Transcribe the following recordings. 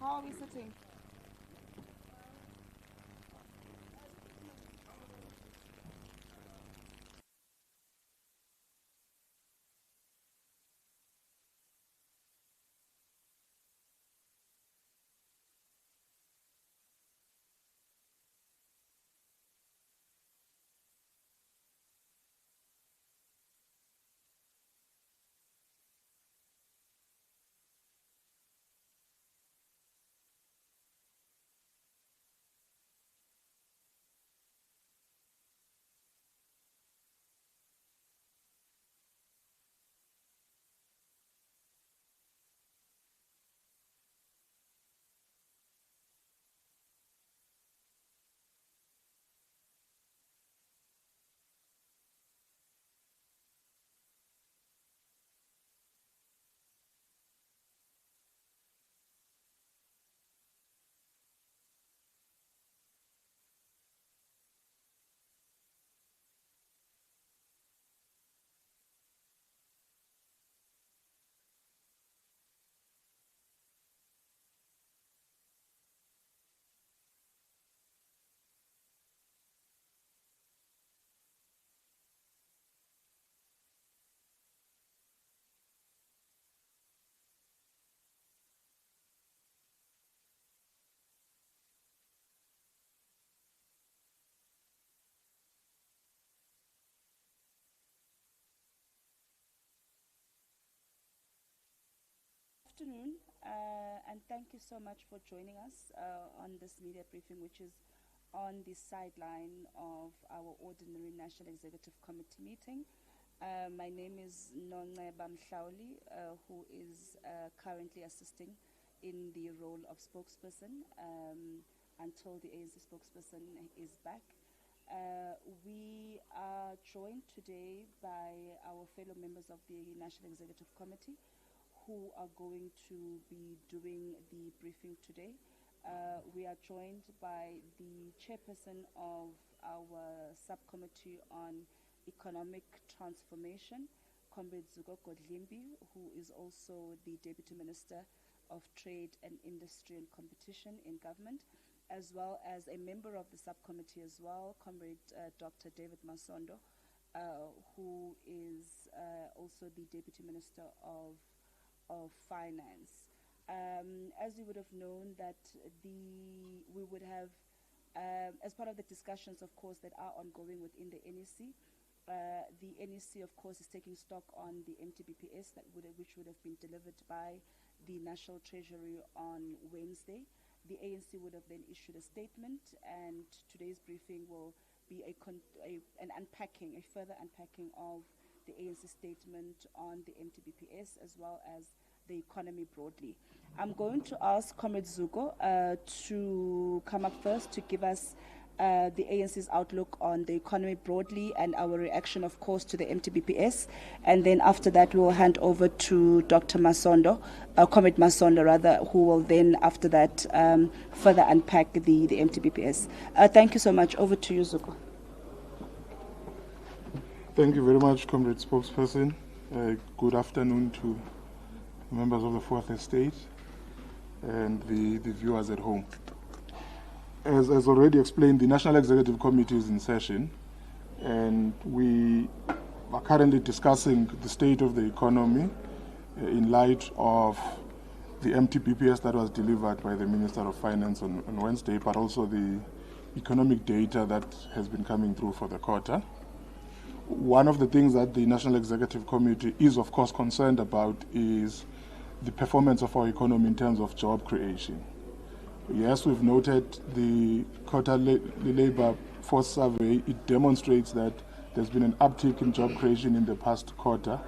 How are we sitting? Afternoon, and thank you so much for joining us on this media briefing, which is on the sideline of our ordinary National Executive Committee meeting. My name is Nongeba Mhlauli, who is currently assisting in the role of spokesperson until the ANC spokesperson is back. We are joined today by our fellow members of the National Executive Committee who are going to be doing the briefing today. We are joined by the chairperson of our subcommittee on economic transformation, Comrade Zuko Godlimbi, who is also the Deputy Minister of Trade and Industry and Competition in government, as well as a member of the subcommittee as well, Comrade Dr. David Masondo, who is also the Deputy Minister of Finance. As you would have known, that we would have, as part of the discussions, of course, that are ongoing within the NEC, the NEC, of course, is taking stock on the MTBPS which would have been delivered by the National Treasury on Wednesday. The ANC would have then issued a statement, and today's briefing will be an unpacking, a further unpacking of the ANC statement on the MTBPS as well as the economy broadly. I'm going to ask Comrade Zuko to come up first to give us the ANC's outlook on the economy broadly and our reaction, of course, to the MTBPS. And then after that, we will hand over to Dr. Masondo, Comrade Masondo rather, who will then, after that, further unpack the MTBPS. Thank you so much. Over to you, Zuko. Thank you very much, Comrade Spokesperson. Good afternoon to members of the Fourth Estate and the viewers at home. As already explained, the National Executive Committee is in session, and we are currently discussing the state of the economy in light of the MTBPS that was delivered by the Minister of Finance on Wednesday, but also the economic data that has been coming through for the quarter. One of the things that the National Executive Committee is, of course, concerned about is the performance of our economy in terms of job creation. Yes, we've noted the quarterly labor force survey. It demonstrates that there's been an uptick in job creation in the past quarter,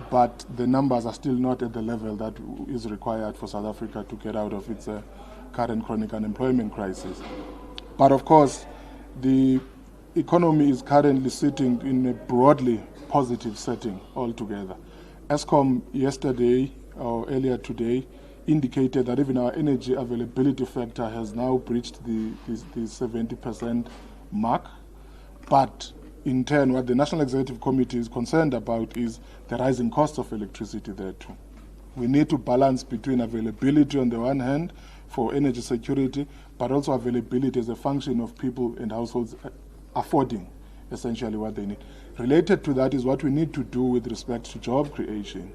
but the numbers are still not at the level that is required for South Africa to get out of its current chronic unemployment crisis. But of course, the economy is currently sitting in a broadly positive setting altogether. Eskom yesterday or earlier today indicated that even our energy availability factor has now breached the 70% mark. But in turn, what the National Executive Committee is concerned about is the rising cost of electricity there too. We need to balance between availability on the one hand, for energy security, but also availability as a function of people and households affording essentially what they need. Related to that is what we need to do with respect to job creation.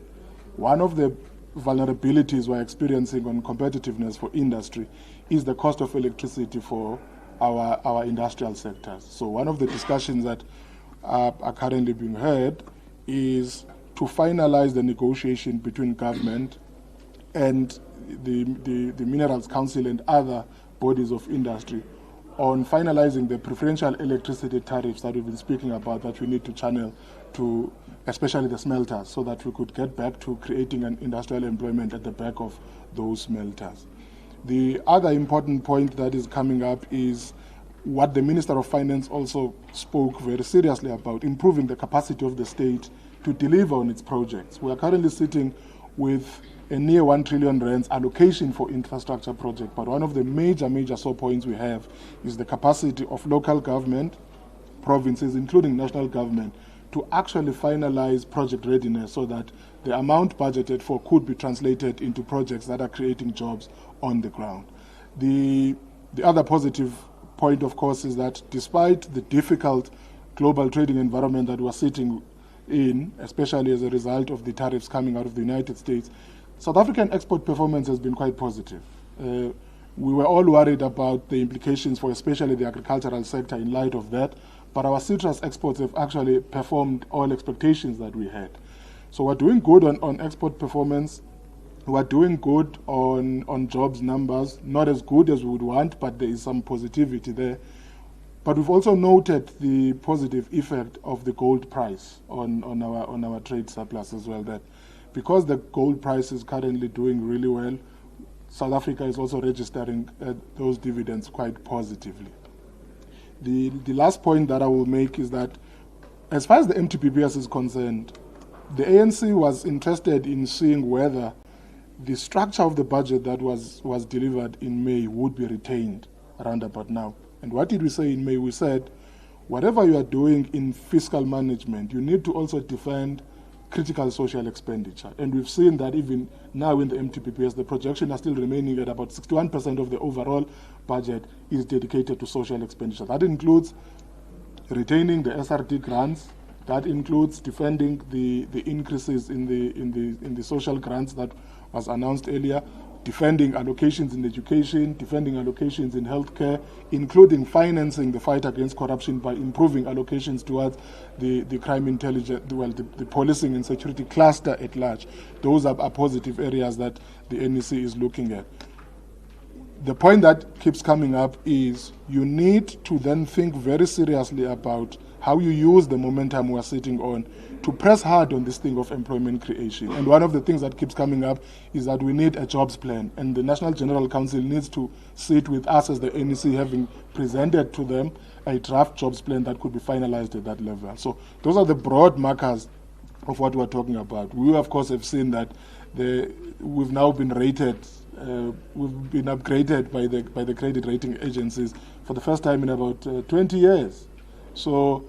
One of the vulnerabilities we're experiencing on competitiveness for industry is the cost of electricity for our industrial sectors. So one of the discussions that are currently being heard is to finalize the negotiation between government and the Minerals Council and other bodies of industry on finalizing the preferential electricity tariffs that we've been speaking about, that we need to channel to especially the smelters, so that we could get back to creating an industrial employment at the back of those smelters. The other important point that is coming up is what the Minister of Finance also spoke very seriously about, improving the capacity of the state to deliver on its projects. We are currently sitting with a near 1 trillion rands allocation for infrastructure projects, but one of the major sore points we have is the capacity of local government, provinces, including national government, to actually finalize project readiness so that the amount budgeted for could be translated into projects that are creating jobs on the ground. The other positive point, of course, is that despite the difficult global trading environment that we're sitting in, especially as a result of the tariffs coming out of the United States, South African export performance has been quite positive. We were all worried about the implications for especially the agricultural sector in light of that, but our citrus exports have actually performed all expectations that we had. So we're doing good on export performance. We're doing good on jobs numbers, not as good as we would want, but there is some positivity there. But we've also noted the positive effect of the gold price on our trade surplus as well, that because the gold price is currently doing really well, South Africa is also registering those dividends quite positively. The last point that I will make is that as far as the MTBPS is concerned, the ANC was interested in seeing whether the structure of the budget that was delivered in May would be retained around about now. And what did we say in May? We said, whatever you are doing in fiscal management, you need to also defend critical social expenditure. And we've seen that even now in the MTBPS, the projection are still remaining at about 61% of the overall budget is dedicated to social expenditure. That includes retaining the SRD grants. That includes defending the increases in the social grants that was announced earlier, defending allocations in education, defending allocations in healthcare, including financing the fight against corruption by improving allocations towards the crime intelligence, the policing and security cluster at large. Those are positive areas that the NEC is looking at. The point that keeps coming up is you need to then think very seriously about how you use the momentum we're sitting on to press hard on this thing of employment creation. And one of the things that keeps coming up is that we need a jobs plan, and the National General Council needs to sit with us as the NEC, having presented to them a draft jobs plan that could be finalized at that level. So those are the broad markers of what we're talking about. We, of course, have seen that we've now been rated, we've been upgraded by the credit rating agencies for the first time in about 20 years. So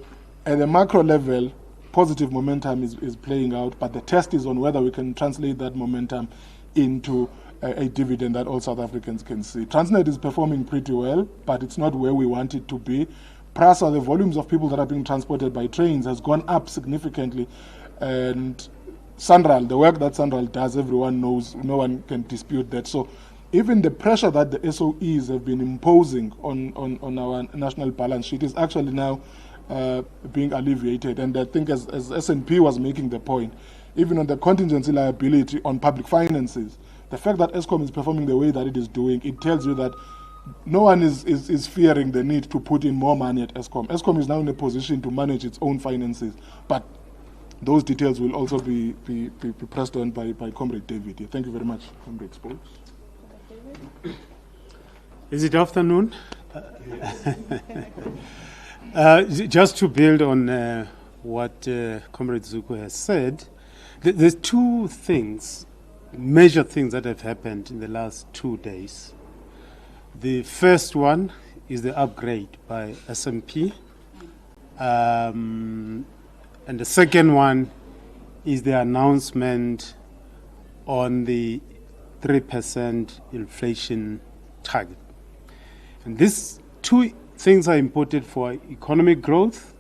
at the macro level, positive momentum is playing out, but the test is on whether we can translate that momentum into a dividend that all South Africans can see. Transnet is performing pretty well, but it's not where we want it to be. PRASA, the volumes of people that are being transported by trains has gone up significantly, and Sanral, the work that Sanral does, everyone knows, no one can dispute that. So even the pressure that the SOEs have been imposing on our national balance sheet is actually now being alleviated. And I think as S&P was making the point, even on the contingency liability on public finances, the fact that Eskom is performing the way that it is doing, it tells you that no one is fearing the need to put in more money at Eskom. Eskom is now in a position to manage its own finances, but those details will also be pressed on by Comrade David. Thank you very much, Comrade Spokes. Is it afternoon? Just to build on what Comrade Zuko has said, there's two things, major things that have happened in the last 2 days. The first one is the upgrade by S&P, and the second one is the announcement on the 3% inflation target. And these two things are important for economic growth,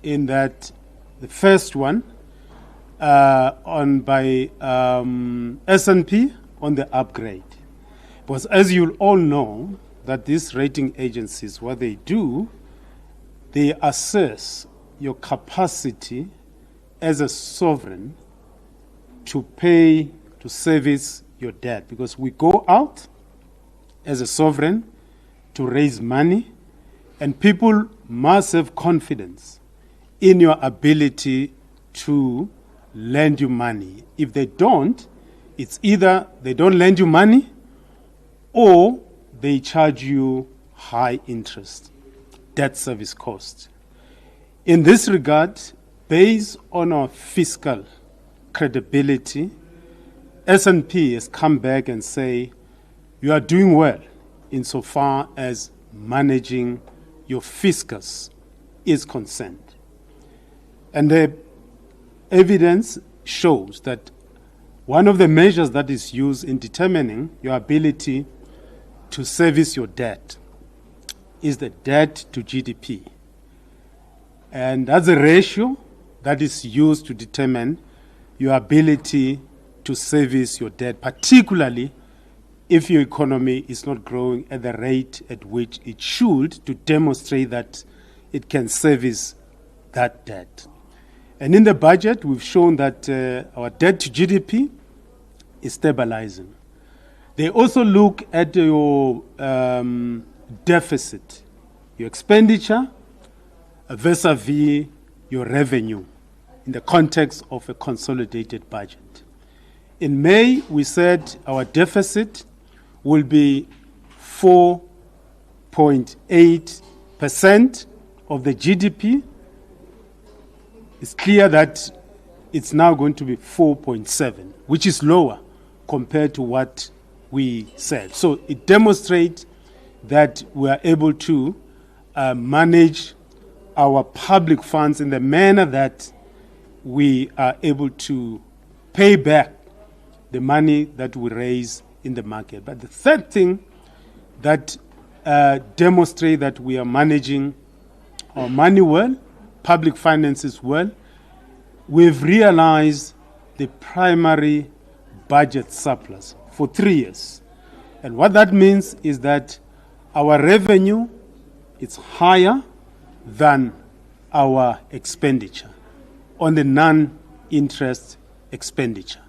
in that the first one on by S&P on the upgrade. Because as you all know, that these rating agencies, what they do, they assess your capacity as a sovereign to pay, to service your debt. Because we go out as a sovereign to raise money, and people must have confidence in your ability to lend you money. If they don't, it's either they don't lend you money or they charge you high interest, debt service cost. In this regard, based on our fiscal credibility, S&P has come back and say, you are doing well insofar as managing your fiscus is concerned. And the evidence shows that one of the measures that is used in determining your ability to service your debt is the debt to GDP. And that's a ratio that is used to determine your ability to service your debt, particularly if your economy is not growing at the rate at which it should, to demonstrate that it can service that debt. And in the budget, we've shown that our debt to GDP is stabilizing. They also look at your deficit, your expenditure vis-a-vis your revenue in the context of a consolidated budget. In May, we said our deficit will be 4.8% of the GDP. It's clear that it's now going to be 4.7, which is lower compared to what we said. So it demonstrates that we are able to manage our public funds in the manner that we are able to pay back the money that we raise in the market. But the third thing that demonstrates that we are managing our money well, public finances well, we've realized the primary budget surplus for 3 years. And what that means is that our revenue is higher than our expenditure on the non-interest expenditure.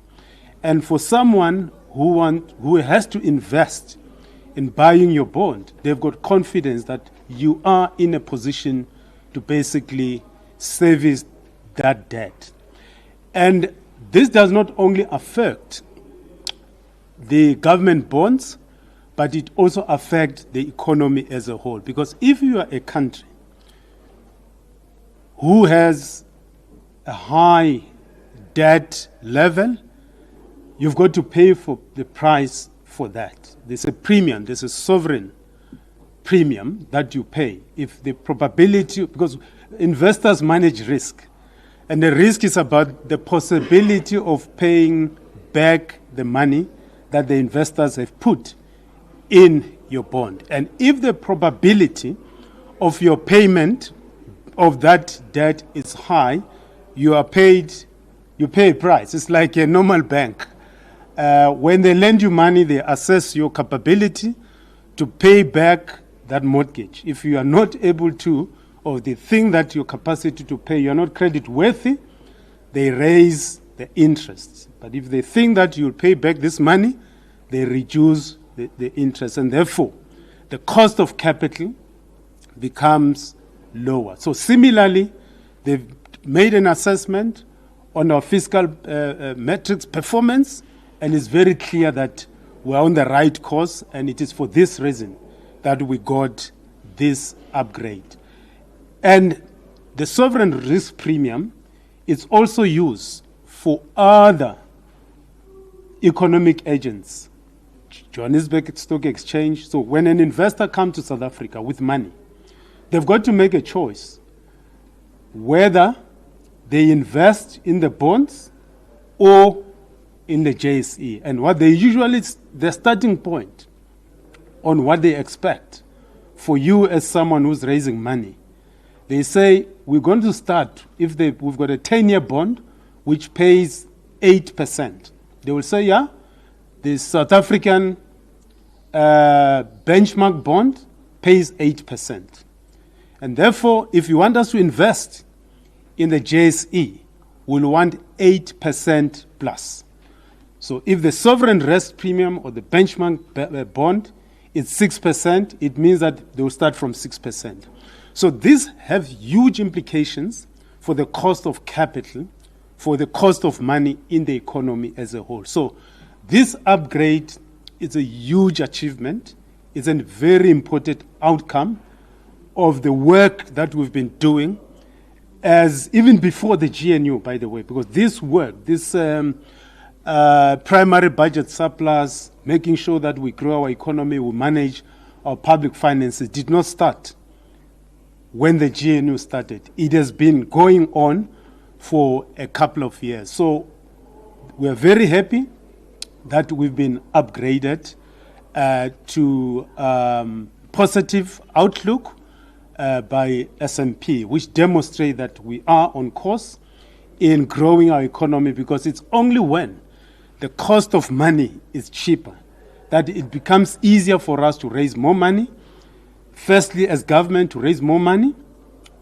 And for someone who has to invest in buying your bond, they've got confidence that you are in a position to basically service that debt. And this does not only affect the government bonds, but it also affects the economy as a whole. Because if you are a country who has a high debt level, you've got to pay for the price for that. There's a premium, there's a sovereign premium that you pay. If the probability, because investors manage risk, and the risk is about the possibility of paying back the money that the investors have put in your bond. And if the probability of your payment of that debt is high, you pay a price. It's like a normal bank. When they lend you money, they assess your capability to pay back that mortgage. If you are not able to, or they think that your capacity to pay, you're not credit worthy, they raise the interest. But if they think that you'll pay back this money, they reduce the interest. And therefore, the cost of capital becomes lower. So similarly, they've made an assessment on our fiscal metrics performance, and it's very clear that we're on the right course, and it is for this reason that we got this upgrade. And the sovereign risk premium is also used for other economic agents, Johannesburg Stock Exchange. So when an investor comes to South Africa with money, they've got to make a choice whether they invest in the bonds or in the JSE. And what they usually, the starting point on what they expect for you as someone who's raising money. They say, we're going to start, we've got a 10-year bond which pays 8%. They will say, yeah, the South African benchmark bond pays 8%. And therefore, if you want us to invest in the JSE, we'll want 8% plus. So if the sovereign rest premium or the benchmark bond is 6%, it means that they will start from 6%. So these have huge implications for the cost of capital, for the cost of money in the economy as a whole. So this upgrade is a huge achievement. It's a very important outcome of the work that we've been doing, as even before the GNU, by the way, because this work, this primary budget surplus, making sure that we grow our economy, we manage our public finances, did not start when the GNU started. It has been going on for a couple of years. So we're very happy that we've been upgraded to positive outlook by S&P, which demonstrate that we are on course in growing our economy, because it's only when the cost of money is cheaper that it becomes easier for us to raise more money. Firstly, as government, to raise more money,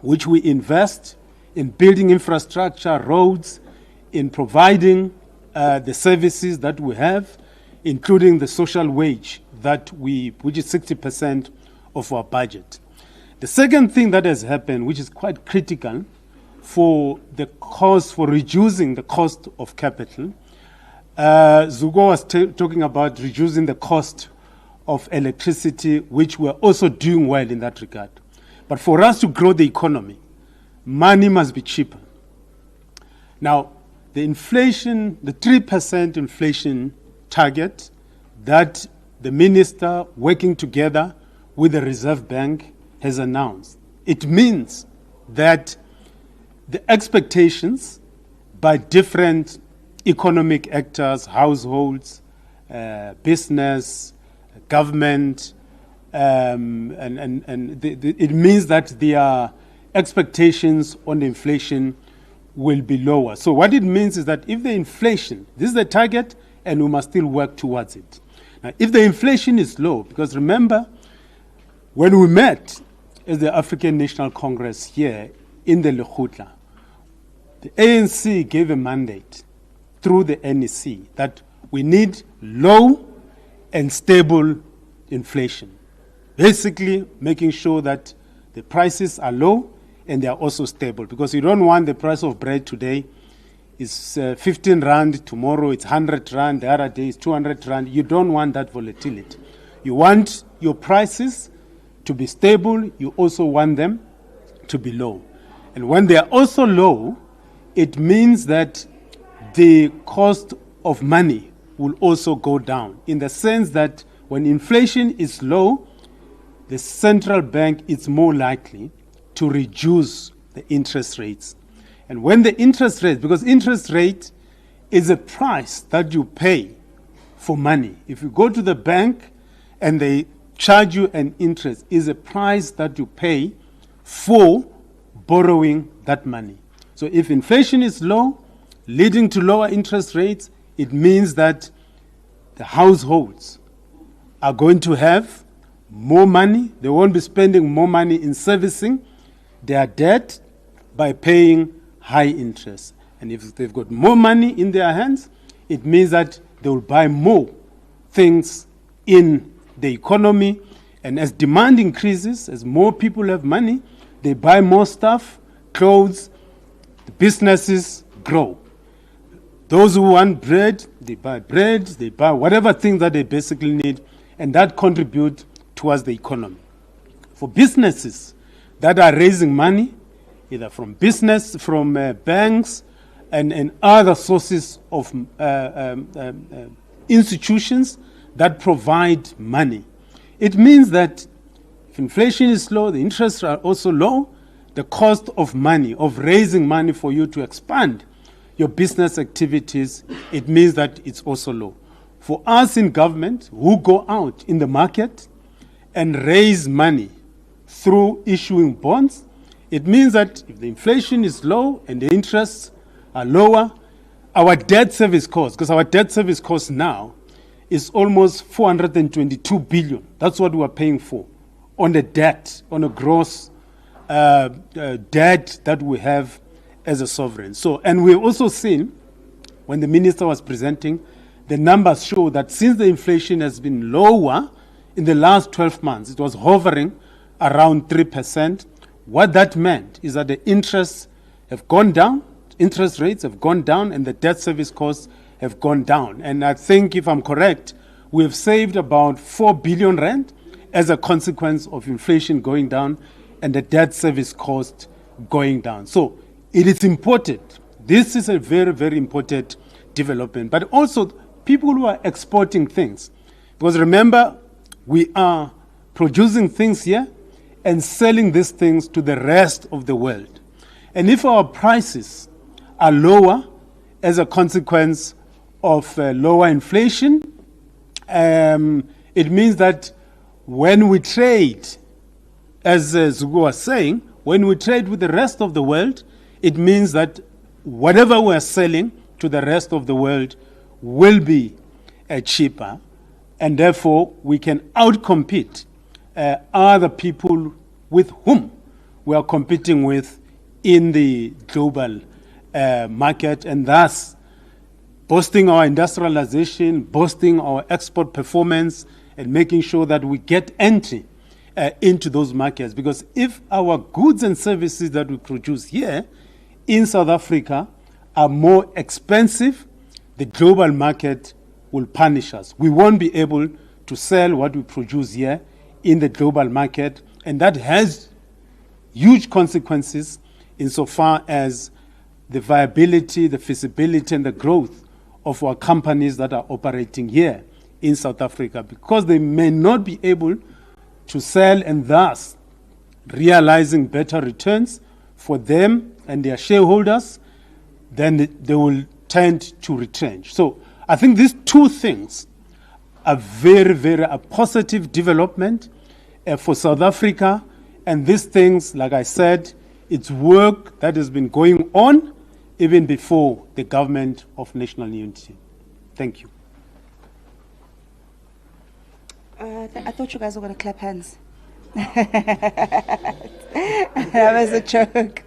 which we invest in building infrastructure, roads, in providing the services that we have, including the social wage which is 60% of our budget. The second thing that has happened, which is quite critical for reducing the cost of capital, Zuko was talking about reducing the cost of electricity, which we're also doing well in that regard. But for us to grow the economy, money must be cheaper. Now, the inflation, the 3% inflation target that the minister, working together with the Reserve Bank, has announced, it means that the expectations by different economic actors, households, business, government, it means that their expectations on inflation will be lower. So what it means is that if the inflation, this is the target, and we must still work towards it. Now, if the inflation is low, because remember, when we met as the African National Congress here in the Lekgotla, the ANC gave a mandate through the NEC that we need low and stable inflation. Basically, making sure that the prices are low and they are also stable, because you don't want the price of bread today is 15 rand, tomorrow it's 100 rand, the other day it's 200 rand. You don't want that volatility. You want your prices to be stable, you also want them to be low. And when they are also low, it means that the cost of money will also go down, in the sense that when inflation is low, the central bank is more likely to reduce the interest rates. And when the interest rate, because interest rate is a price that you pay for money. If you go to the bank and they charge you an interest, is a price that you pay for borrowing that money. So if inflation is low, leading to lower interest rates, it means that the households are going to have more money. They won't be spending more money in servicing their debt by paying high interest. And if they've got more money in their hands, it means that they will buy more things in the economy. And as demand increases, as more people have money, they buy more stuff, clothes, the businesses grow. Those who want bread, they buy whatever thing that they basically need, and that contributes towards the economy. For businesses that are raising money, either from banks and other sources of institutions that provide money, it means that if inflation is low, the interests are also low, the cost of money, of raising money for you to expand your business activities, it means that it's also low. For us in government who go out in the market and raise money through issuing bonds, it means that if the inflation is low and the interests are lower, our debt service cost, because our debt service cost now is almost 422 billion. That's what we are paying for on the debt, on a gross debt that we have as a sovereign. So, and we've also seen, when the minister was presenting, the numbers show that since the inflation has been lower in the last 12 months, it was hovering around 3%. What that meant is that the interests have gone down, interest rates have gone down, and the debt service costs have gone down. And I think, if I'm correct, we have saved about 4 billion rand as a consequence of inflation going down and the debt service cost going down. So it is important. This is a very, very important development. But also people who are exporting things. Because remember, we are producing things here and selling these things to the rest of the world. And if our prices are lower as a consequence of lower inflation, it means that when we trade, as Zugu was saying, when we trade with the rest of the world, it means that whatever we're selling to the rest of the world will be cheaper, and therefore we can outcompete other people with whom we are competing with in the global market, and thus boosting our industrialization, boosting our export performance, and making sure that we get entry into those markets. Because if our goods and services that we produce here in South Africa are more expensive, the global market will punish us. We won't be able to sell what we produce here in the global market, and that has huge consequences insofar as the viability, the feasibility, and the growth of our companies that are operating here in South Africa, because they may not be able to sell, and thus realizing better returns for them and their shareholders, then they will tend to retrench. So I think these two things are very, very a positive development for South Africa. And these things, like I said, it's work that has been going on even before the government of national unity. Thank you. I thought you guys were going to clap hands. That was a joke.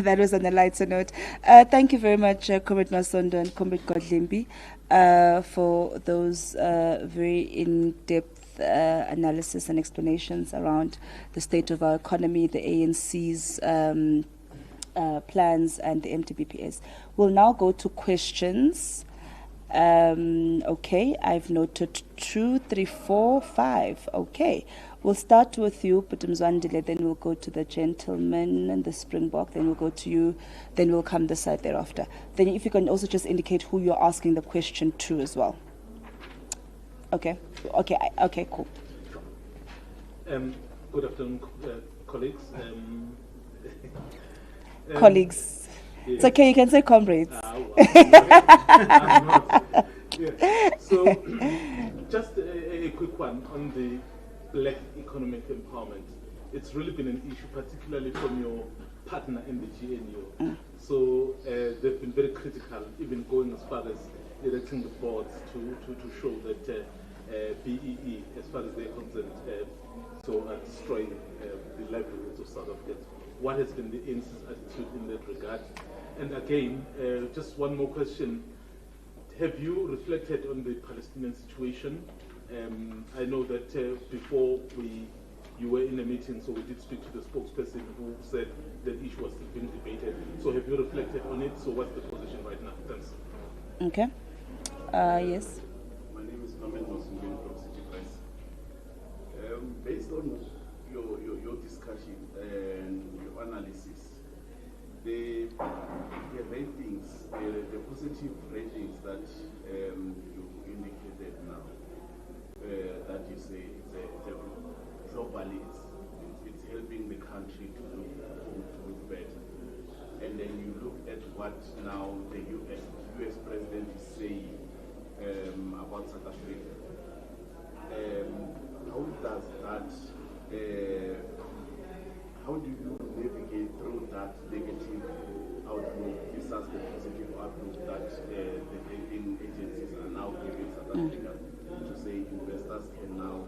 that was on a lighter note. Thank you very much, Comrade Masondo and Comrade Godlimbi, for those very in-depth analysis and explanations around the state of our economy, the ANC's plans, and the MTBPS. We'll now go to questions. Okay, I've noted 2, 3, 4, 5. Okay, we'll start with you, Putumzwandile, then we'll go to the gentleman and the Springbok, then we'll go to you, then we'll come this side thereafter. Then if you can also just indicate who you're asking the question to as well. Okay, cool. Good afternoon, colleagues. Colleagues. Yeah. It's okay, you can say comrades. I'm not. Yeah. So, just a quick one on the black economic empowerment. It's really been an issue, particularly from your partner in the GNU. So, they've been very critical, even going as far as electing the boards to show that BEE, as far as they're concerned, are destroying the livelihoods of South Africans. What has been the ANC's attitude in that regard? And again, just one more question. Have you reflected on the Palestinian situation? I know that before you were in a meeting, so we did speak to the spokesperson who said that issue was still being debated. So have you reflected on it? So what's the position right now? Thanks. Okay. Yes. My name is Norman Mosungin from City Press. Based on your discussion and your analysis, the ratings, the positive ratings that you indicated now, that you say globally it's helping the country to look better. And then you look at what now the US president is saying about South Africa. how does that, how do you navigate through that negative outlook, this as the positive outlook that the rating agencies are now giving South Africa to say investors can now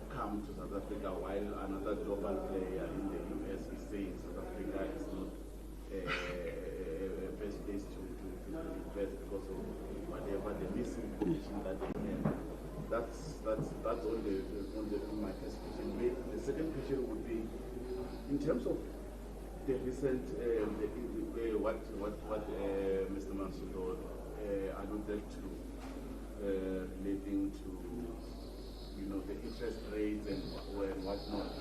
come to South Africa, while another global player in the US is saying South Africa is not a best place to invest because of whatever the misinformation that they have. That's on my first question. The second question would be, in terms of the recent what Mr. Mansour alluded to, relating to the interest rates and whatnot.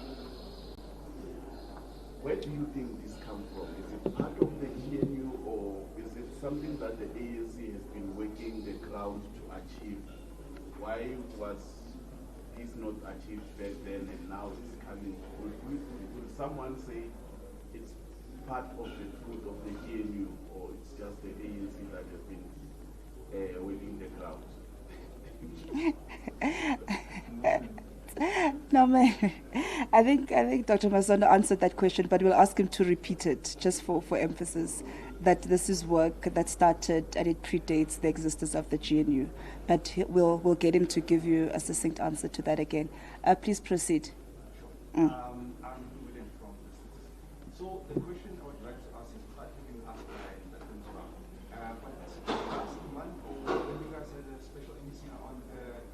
Where do you think this comes from? Is it part of the GNU, or is it something that the ANC has been working the ground to achieve? Why was this not achieved back then and now it's coming? Will someone say it's part of the fruit of the GNU, or it's just the ANC that has been working the ground? No, man. I think Dr. Masondo answered that question, but we'll ask him to repeat it just for emphasis, that this is work that started and it predates the existence of the GNU. But we'll get him to give you a succinct answer to that again. Please proceed. I'm William from the Citizens. So the question I would like to ask is slightly being asked by the principal. But last month, when you guys had a special MC on the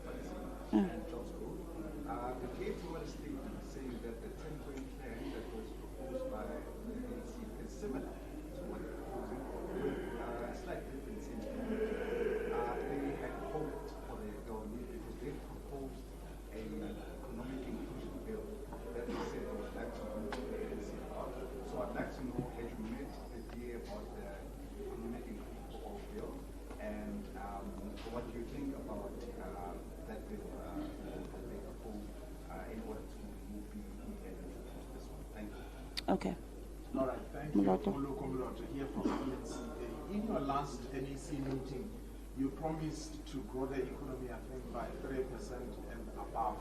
policy and jobs growth, the gave you a statement saying that the 10-point plan that was proposed by the ANC is similar to what they're proposing, with a slight difference in they had hoped for the government because they proposed a economic inclusion bill that they said they would like to move to the ANC about. So I'd like to know, have you met the DA about the economic inclusion bill, and what do you think about that bill that they proposed in order to move ahead into this one? Thank you. Okay. All right, thank you. Olukomulota here from ANC. In your last NEC meeting, you promised to grow the economy, I think, by 3% and above.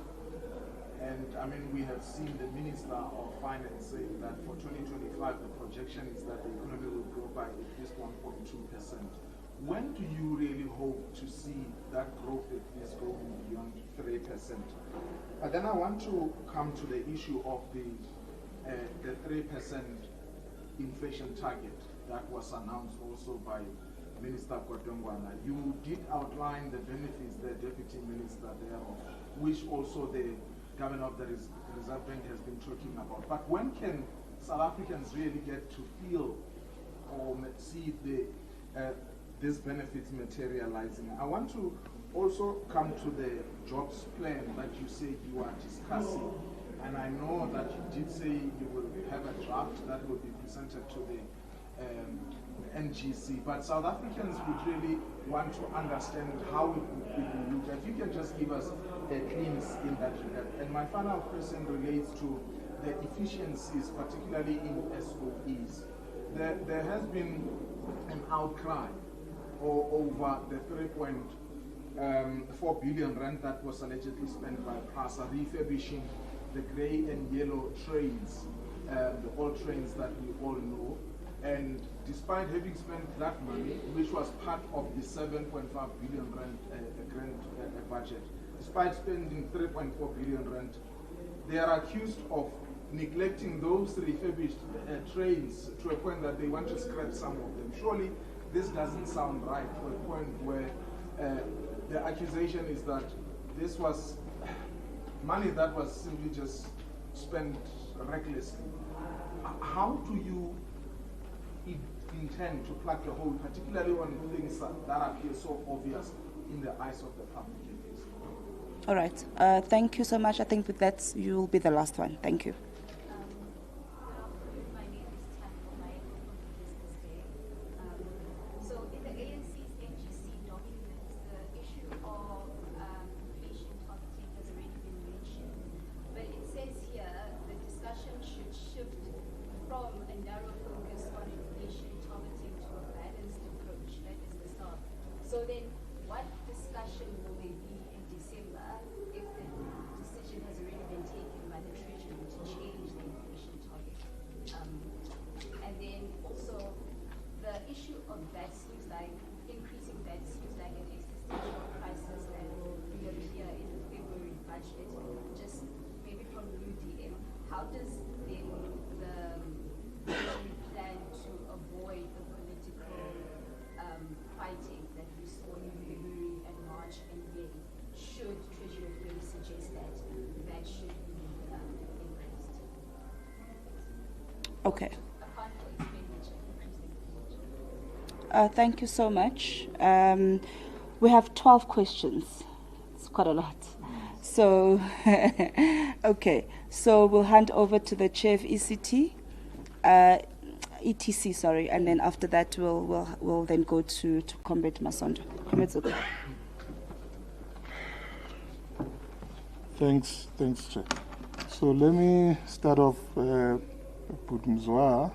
And I mean, we have seen the Minister of Finance saying that for 2025, the projection is that the economy will grow by at least 1.2%. When do you really hope to see that growth at least going beyond 3%? But then I want to come to the issue of the 3% inflation target that was announced also by Minister Kodongwana. You did outline the benefits the Deputy Minister thereof, which also the Governor of the Reserve Bank has been talking about. But when can South Africans really get to feel or see these benefits materializing? I want to also come to the jobs plan that you say you are discussing. And I know that you did say you will have a draft that will be presented to the NGC, but South Africans would really want to understand how it would look. If you can just give us a glimpse in that regard. And my final question relates to the efficiencies, particularly in SOEs. There has been an outcry over the 3.4 billion rand that was allegedly spent by PRASA refurbishing the grey and yellow trains, the old trains that we all know. And despite having spent that money, which was part of the 7.5 billion rand grant budget, despite spending 3.4 billion rand, they are accused of neglecting those refurbished trains to a point that they want to scrap some of them. Surely this doesn't sound right, to a point where the accusation is that this was money that was simply just spent recklessly. How do you intend to plug the hole, particularly on things that appear so obvious in the eyes of the public? All right. Thank you so much. I think with that, you will be the last one. Thank you. My name is Tanya Maiko from Business Day. So in the ANC's NGC documents, the issue of inflation targeting has already been mentioned. But it says here the discussion should shift from a narrow focus on inflation targeting to a balanced approach. That is the start. So then what discussion will there be in December action has already been taken by the Treasury to change the inflation target. And then also, the issue of VAT seems like, increasing VAT seems like an existential crisis that will reappear in the February budget. Just maybe from you, DM, how does then the Treasury plan to avoid the political fighting that we saw in February and March and May? Should Treasury really suggest that that should be increased? Okay. Apart from expenditure, increasing expenditure. Thank you so much. We have 12 questions. It's quite a lot. So, okay. So we'll hand over to the chair of ECT, ETC, sorry, and then after that we'll then go to Comrade Masondo. Comrade Zuko. Thanks, Chair. So let me start off, Putumzwa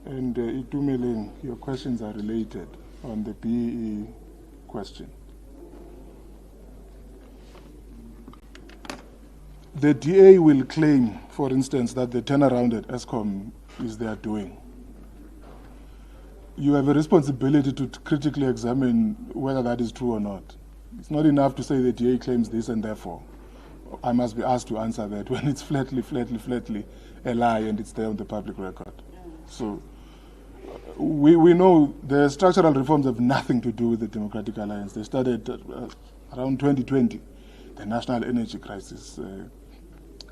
and Itumeleng. Your questions are related on the BEE question. The DA will claim, for instance, that the turnaround at ESCOM is their doing. You have a responsibility to critically examine whether that is true or not. It's not enough to say the DA claims this and therefore I must be asked to answer that when it's flatly a lie and it's there on the public record. So we know the structural reforms have nothing to do with the Democratic Alliance. They started around 2020, the National Energy Crisis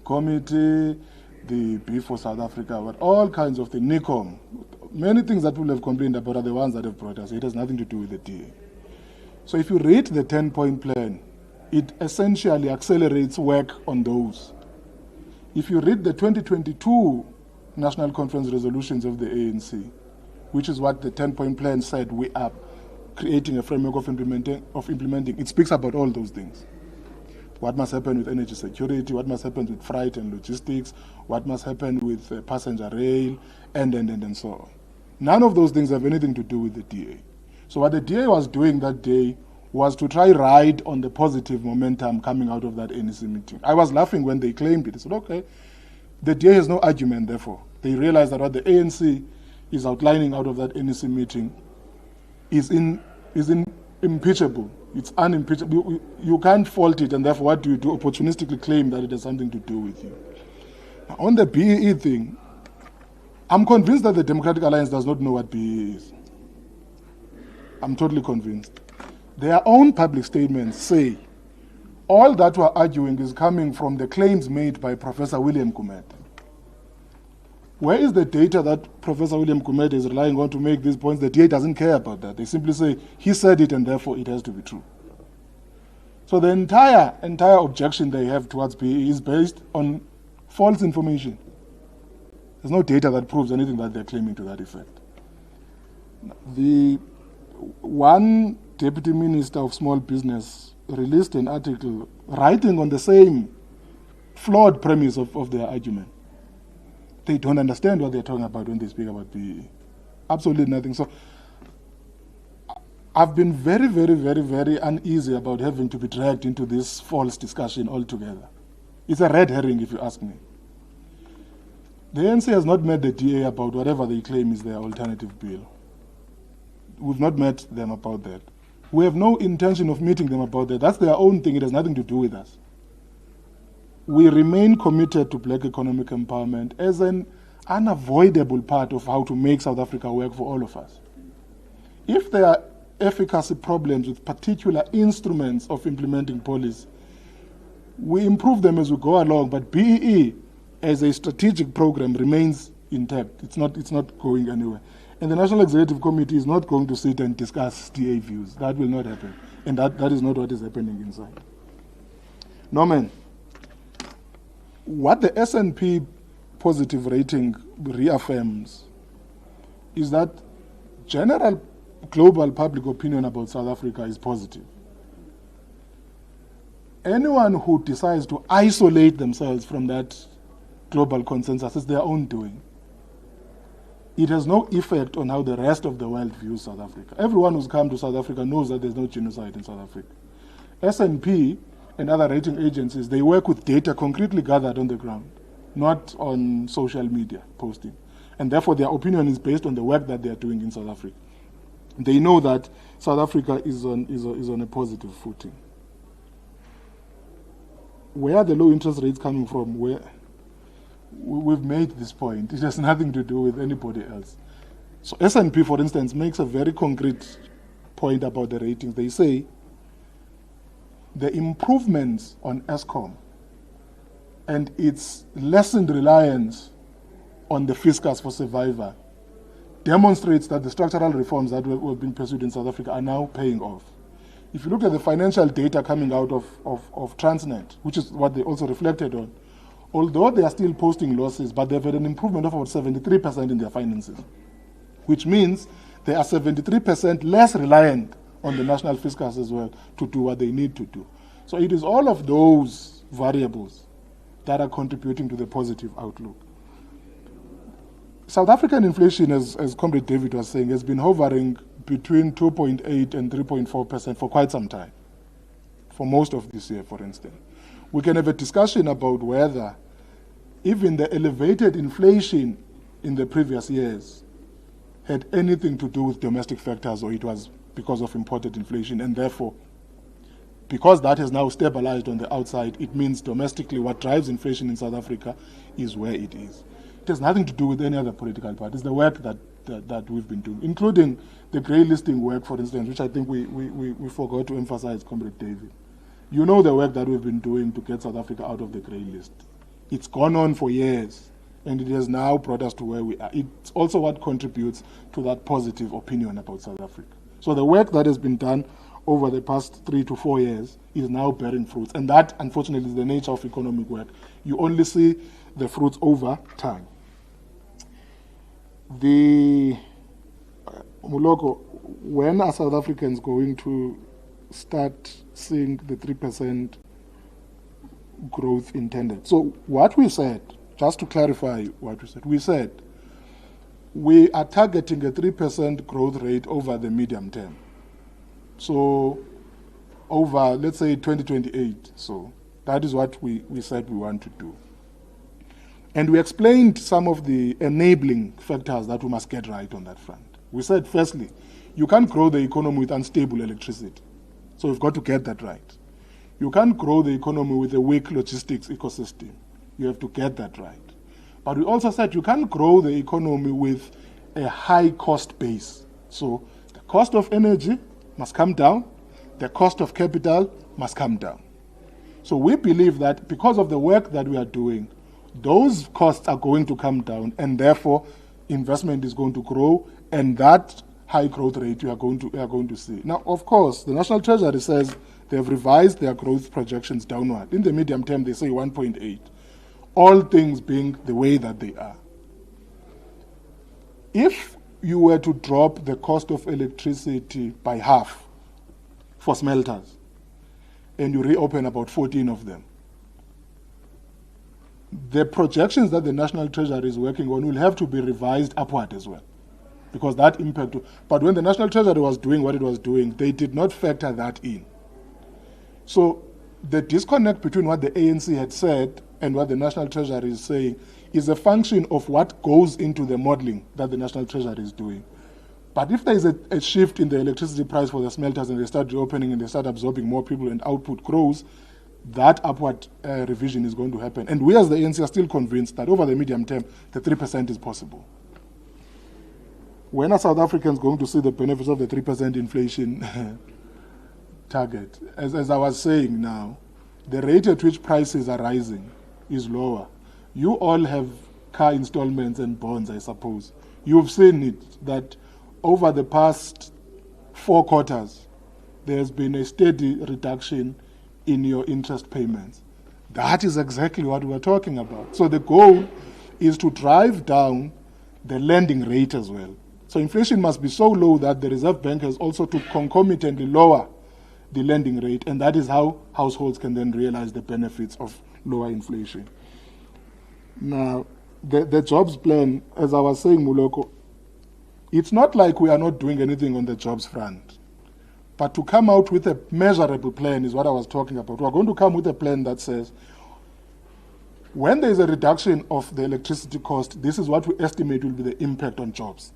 Committee, the Beef for South Africa, but all kinds of things, NECOM. Many things that people have complained about are the ones that have brought us. It has nothing to do with the DA. So if you read the 10-point plan, it essentially accelerates work on those. If you read the 2022 National Conference resolutions of the ANC, which is what the 10-point plan said, we are creating a framework of implementing, it speaks about all those things. What must happen with energy security, what must happen with freight and logistics, what must happen with passenger rail, and so on. None of those things have anything to do with the DA. So what the DA was doing that day was to try ride on the positive momentum coming out of that NEC meeting. I was laughing when they claimed it. I said, okay, the DA has no argument, therefore. They realized that what the ANC is outlining out of that NEC meeting is impeachable. It's unimpeachable. You can't fault it, and therefore what do? Opportunistically claim that it has something to do with you. Now, on the BEE thing, I'm convinced that the Democratic Alliance does not know what BEE is. I'm totally convinced. Their own public statements say all that we're arguing is coming from the claims made by Professor William Kumete. Where is the data that Professor William Kumete is relying on to make these points? The DA doesn't care about that. They simply say, he said it and therefore it has to be true. So the entire objection they have towards BEE is based on false information. There's no data that proves anything that they're claiming to that effect. The one Deputy Minister of Small Business released an article writing on the same flawed premise of their argument. They don't understand what they're talking about when they speak about BEE. Absolutely nothing. So I've been very uneasy about having to be dragged into this false discussion altogether. It's a red herring, if you ask me. The ANC has not met the DA about whatever they claim is their alternative bill. We've not met them about that. We have no intention of meeting them about that. That's their own thing. It has nothing to do with us. We remain committed to black economic empowerment as an unavoidable part of how to make South Africa work for all of us. If there are efficacy problems with particular instruments of implementing policy, we improve them as we go along, but BEE as a strategic program remains intact. It's not going anywhere. And the National Executive Committee is not going to sit and discuss DA views. That will not happen. And that is not what is happening inside. Norman, what the S&P positive rating reaffirms is that general global public opinion about South Africa is positive. Anyone who decides to isolate themselves from that global consensus is their own doing. It has no effect on how the rest of the world views South Africa. Everyone who's come to South Africa knows that there's no genocide in South Africa. S&P and other rating agencies, they work with data concretely gathered on the ground, not on social media posting. And therefore, their opinion is based on the work that they are doing in South Africa. They know that South Africa is on a positive footing. Where are the low interest rates coming from? We've made this point. It has nothing to do with anybody else. So S&P, for instance, makes a very concrete point about the ratings. They say the improvements on Eskom and its lessened reliance on the fiscus for survival demonstrates that the structural reforms that were being pursued in South Africa are now paying off. If you look at the financial data coming out of Transnet, which is what they also reflected on, although they are still posting losses, but they've had an improvement of about 73% in their finances, which means they are 73% less reliant on the national fiscus as well to do what they need to do. So it is all of those variables that are contributing to the positive outlook. South African inflation, as Comrade David was saying, has been hovering between 2.8 and 3.4% for quite some time, for most of this year, for instance. We can have a discussion about whether even the elevated inflation in the previous years had anything to do with domestic factors, or it was because of imported inflation, and therefore, because that has now stabilized on the outside, it means domestically what drives inflation in South Africa is where it is. It has nothing to do with any other political party. It's the work that we've been doing, including the grey listing work, for instance, which I think we forgot to emphasize, Comrade David. You know the work that we've been doing to get South Africa out of the grey list. It's gone on for years, and it has now brought us to where we are. It's also what contributes to that positive opinion about South Africa. So the work that has been done over the past 3 to 4 years is now bearing fruits. And that, unfortunately, is the nature of economic work. You only see the fruits over time. Muloko, when are South Africans going to start seeing the 3% growth intended? So what we said, just to clarify what we said, we are targeting a 3% growth rate over the medium term. So over, let's say, 2028. So that is what we said we want to do. And we explained some of the enabling factors that we must get right on that front. We said, firstly, you can't grow the economy with unstable electricity. So we've got to get that right. You can't grow the economy with a weak logistics ecosystem. You have to get that right. But we also said you can't grow the economy with a high cost base. So the cost of energy must come down, the cost of capital must come down. So we believe that because of the work that we are doing, those costs are going to come down, and therefore investment is going to grow, and that high growth rate you are going to see. Now, of course, the National Treasury says they have revised their growth projections downward. In the medium term, they say 1.8, all things being the way that they are. If you were to drop the cost of electricity by half for smelters, and you reopen about 14 of them, the projections that the National Treasury is working on will have to be revised upward as well, because that impact. But when the National Treasury was doing what it was doing, they did not factor that in. So the disconnect between what the ANC had said and what the National Treasury is saying is a function of what goes into the modeling that the National Treasury is doing. But if there is a shift in the electricity price for the smelters and they start reopening and they start absorbing more people and output grows, that upward revision is going to happen. And we as the ANC are still convinced that over the medium term, the 3% is possible. When are South Africans going to see the benefits of the 3% inflation target? As I was saying now, the rate at which prices are rising is lower. You all have car installments and bonds, I suppose. You've seen it, that over the past 4 quarters, there has been a steady reduction in your interest payments. That is exactly what we're talking about. So the goal is to drive down the lending rate as well. So inflation must be so low that the Reserve Bank has also to concomitantly lower the lending rate, and that is how households can then realize the benefits of lower inflation. Now, the jobs plan, as I was saying, Muloko, it's not like we are not doing anything on the jobs front. But to come out with a measurable plan is what I was talking about. We're going to come with a plan that says, when there is a reduction of the electricity cost, this is what we estimate will be the impact on jobs.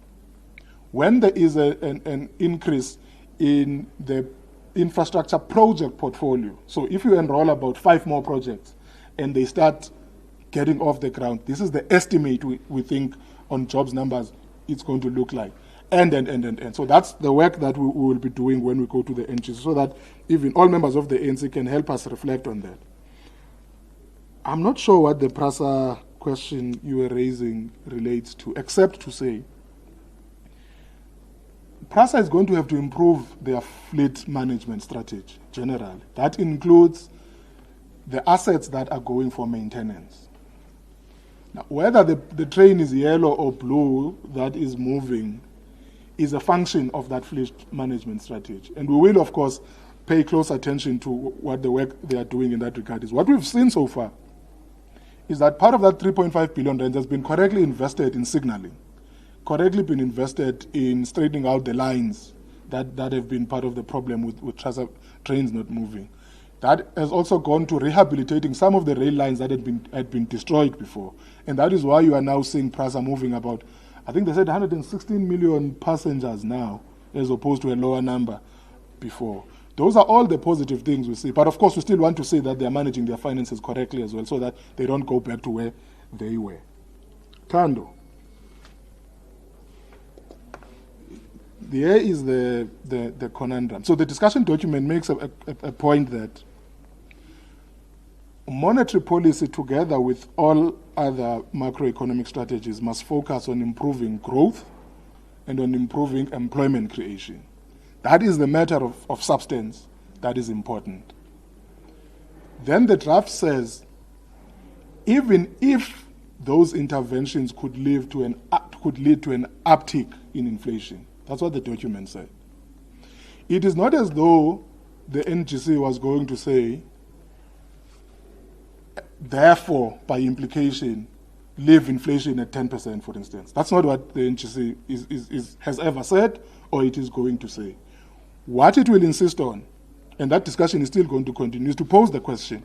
When there is an increase in the infrastructure project portfolio, so if you enroll about 5 more projects and they start getting off the ground, this is the estimate we think on jobs numbers it's going to look like. And. So that's the work that we will be doing when we go to the NGC, so that even all members of the ANC can help us reflect on that. I'm not sure what the PRASA question you were raising relates to, except to say PRASA is going to have to improve their fleet management strategy generally. That includes the assets that are going for maintenance. Now, whether the train is yellow or blue that is moving is a function of that fleet management strategy. And we will, of course, pay close attention to what the work they are doing in that regard is. What we've seen so far is that part of that 3.5 billion rand has been correctly invested in signaling, correctly been invested in straightening out the lines that have been part of the problem with trains not moving. That has also gone to rehabilitating some of the rail lines that had been destroyed before. And that is why you are now seeing PRASA moving about, I think they said 116 million passengers now, as opposed to a lower number before. Those are all the positive things we see. But of course, we still want to say that they are managing their finances correctly as well, so that they don't go back to where they were. Thando. There is the conundrum. So the discussion document makes a point that monetary policy, together with all other macroeconomic strategies, must focus on improving growth and on improving employment creation. That is the matter of substance that is important. Then the draft says, even if those interventions could lead to an uptick in inflation, that's what the document said. It is not as though the NGC was going to say, therefore, by implication, leave inflation at 10%, for instance. That's not what the NGC has ever said, or it is going to say. What it will insist on, and that discussion is still going to continue, is to pose the question,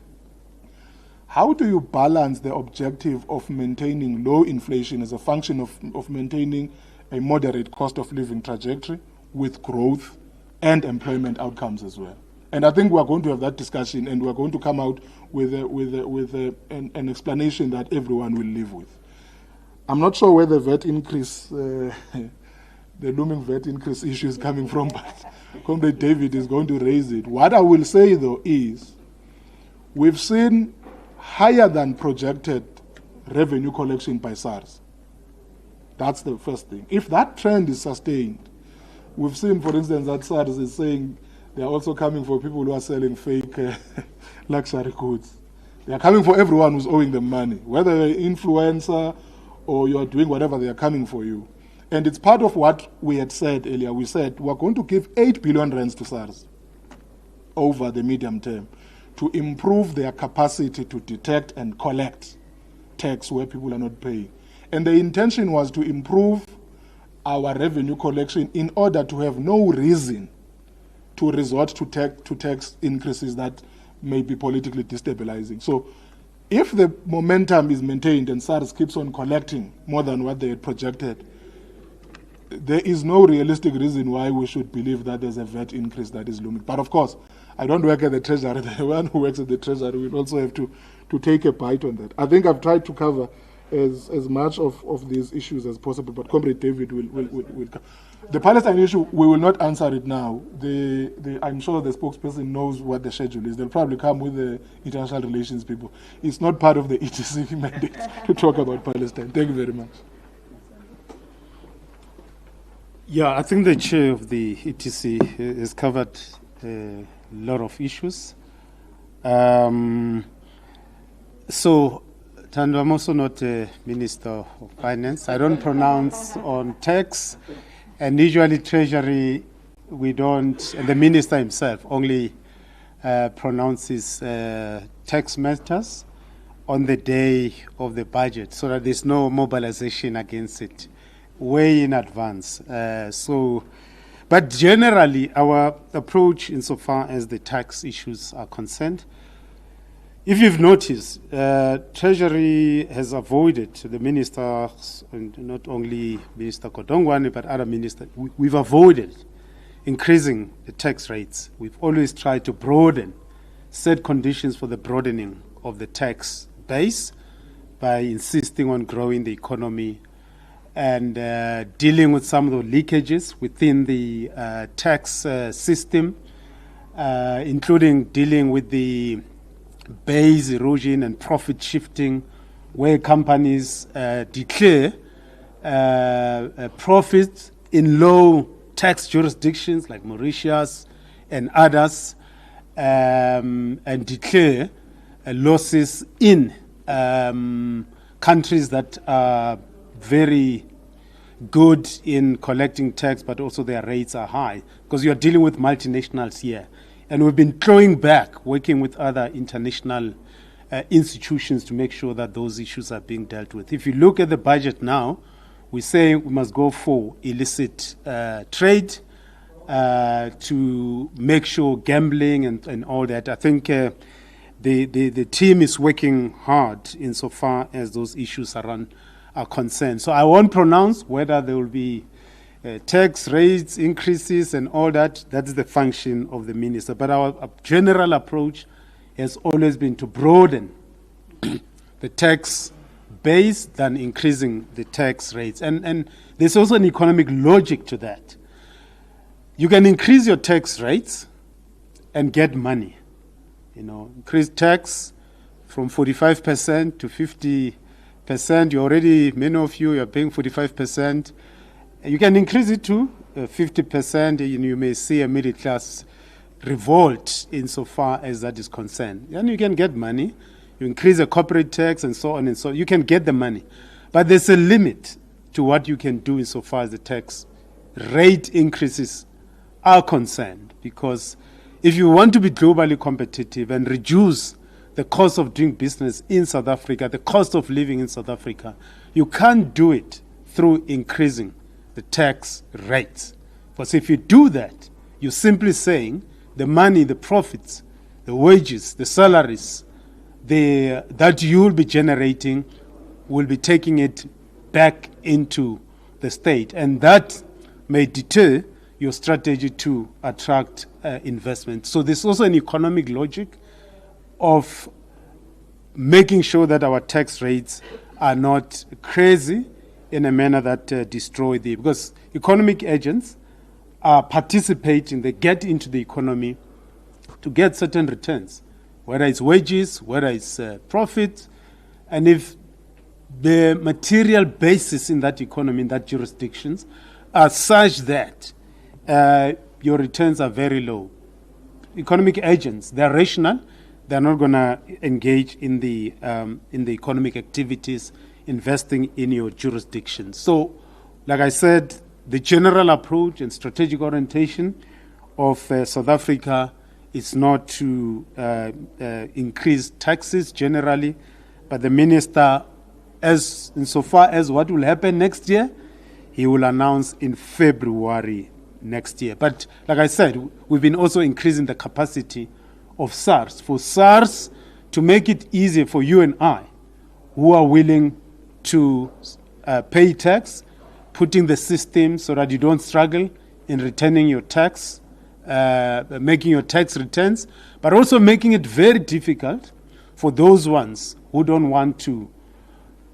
how do you balance the objective of maintaining low inflation as a function of maintaining a moderate cost of living trajectory with growth and employment outcomes as well? And I think we are going to have that discussion, and we are going to come out with an explanation that everyone will live with. I'm not sure where the VAT increase, the looming VAT increase issue is coming from, but Comrade David is going to raise it. What I will say, though, is we've seen higher than projected revenue collection by SARS. That's the first thing. If that trend is sustained, we've seen, for instance, that SARS is saying they're also coming for people who are selling fake luxury goods. They are coming for everyone who's owing them money, whether you're an influencer or you're doing whatever, they are coming for you. And it's part of what we had said earlier. We said we're going to give 8 billion rands to SARS over the medium term to improve their capacity to detect and collect tax where people are not paying. And the intention was to improve our revenue collection in order to have no reason to resort to tax increases that may be politically destabilizing. So if the momentum is maintained and SARS keeps on collecting more than what they had projected, there is no realistic reason why we should believe that there's a VAT increase that is looming. But of course, I don't work at the Treasury. The one who works at the Treasury will also have to take a bite on that. I think I've tried to cover as much of these issues as possible, but Comrade David will cover. The Palestine issue, we will not answer it now. I'm sure the spokesperson knows what the schedule is. They'll probably come with the international relations people. It's not part of the ETC mandate to talk about Palestine. Thank you very much. Yeah, I think the chair of the ETC has covered a lot of issues. So, Thando, I'm also not a Minister of Finance. I don't pronounce on tax, and usually Treasury, we don't, and the Minister himself only pronounces tax matters on the day of the budget, so that there's no mobilization against it way in advance. So But generally, our approach insofar as the tax issues are concerned, if you've noticed, Treasury has avoided, the ministers, and not only Minister Kodongwane, but other ministers, we've avoided increasing the tax rates. We've always tried to broaden, set conditions for the broadening of the tax base by insisting on growing the economy and dealing with some of the leakages within the tax system, including dealing with the base erosion and profit shifting, where companies declare profits in low tax jurisdictions like Mauritius and others, and declare losses in countries that are very good in collecting tax, but also their rates are high, because you're dealing with multinationals here. And we've been clawing back, working with other international institutions to make sure that those issues are being dealt with. If you look at the budget now, we say we must go for illicit trade to make sure gambling and all that. I think the team is working hard insofar as those issues are concerned. So I won't pronounce whether there will be tax rates increases and all that. That's the function of the minister. But our general approach has always been to broaden the tax base than increasing the tax rates. And there's also an economic logic to that. You can increase your tax rates and get money. Increase tax from 45% to 50%. Many of you are paying 45%. You can increase it to 50%, and you may see a middle class revolt insofar as that is concerned. Then you can get money. You increase the corporate tax and so on and so on. You can get the money. But there's a limit to what you can do insofar as the tax rate increases are concerned. Because if you want to be globally competitive and reduce the cost of doing business in South Africa, the cost of living in South Africa, you can't do it through increasing the tax rates. Because if you do that, you're simply saying the money, the profits, the wages, the salaries that you will be generating will be taking it back into the state. And that may deter your strategy to attract investment. So there's also an economic logic of making sure that our tax rates are not crazy in a manner that destroy because economic agents are participating, they get into the economy to get certain returns, whether it's wages, whether it's profit, and if the material basis in that economy, in that jurisdictions, are such that your returns are very low. Economic agents, they're rational, they're not going to engage in the economic activities investing in your jurisdiction. So, like I said, the general approach and strategic orientation of South Africa is not to increase taxes generally, but the minister, insofar as what will happen next year, he will announce in February next year. But like I said, we've been also increasing the capacity of SARS. For SARS to make it easier for you and I, who are willing to pay tax, putting the system so that you don't struggle in returning your tax, making your tax returns, but also making it very difficult for those ones who don't want to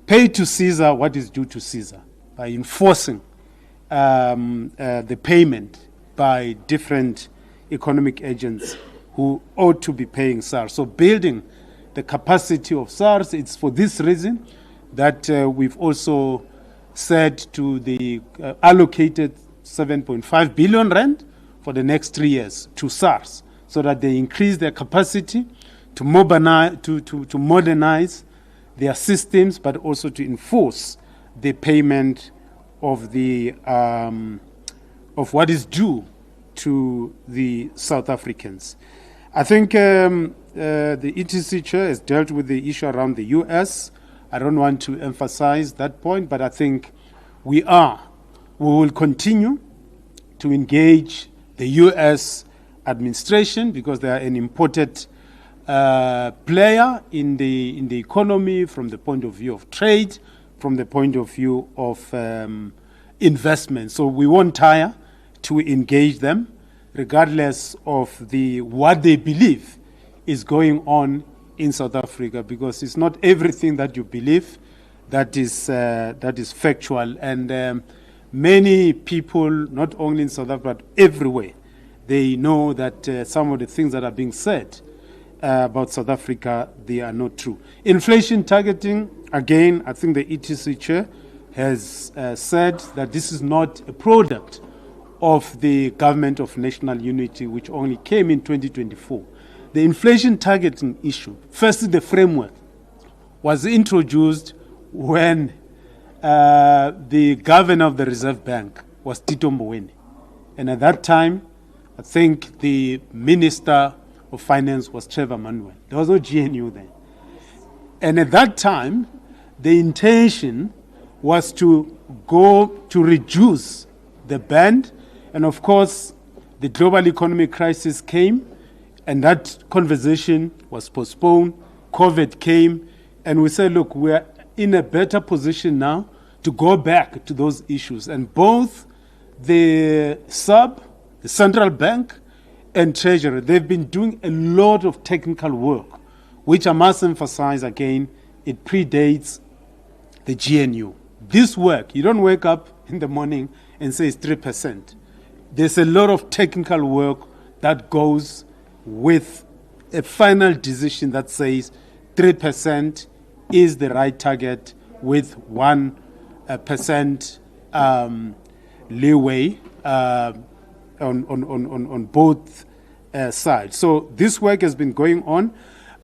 pay to Caesar what is due to Caesar by enforcing the payment by different economic agents who ought to be paying SARS. So building the capacity of SARS, it's for this reason that we've also said to the allocated 7.5 billion rand for the next 3 years to SARS, so that they increase their capacity to modernize their systems, but also to enforce the payment of the of what is due to the South Africans. I think the ETC chair has dealt with the issue around the US. I don't want to emphasize that point, but I think we will continue to engage the U.S. administration because they are an important player in the economy from the point of view of trade, from the point of view of investment. So we won't tire to engage them, regardless of what they believe is going on in South Africa, because it's not everything that you believe that is factual. And many people, not only in South Africa but everywhere, they know that some of the things that are being said about South Africa, they are not true. Inflation targeting, again, I think the ETC chair has said that this is not a product of the Government of National Unity, which only came in 2024. The inflation targeting issue, firstly, the framework was introduced when the governor of the Reserve Bank was Tito Mboweni. And at that time, I think the Minister of Finance was Trevor Manuel. There was no GNU then. And at that time, the intention was to go to reduce the band. And of course, the global economic crisis came, and that conversation was postponed. COVID came, and we said, look, we're in a better position now to go back to those issues. And both the central bank, and Treasury, they've been doing a lot of technical work, which I must emphasize again, it predates the GNU. This work, you don't wake up in the morning and say it's 3%. There's a lot of technical work that goes with a final decision that says 3% is the right target with 1% leeway on both sides. So this work has been going on.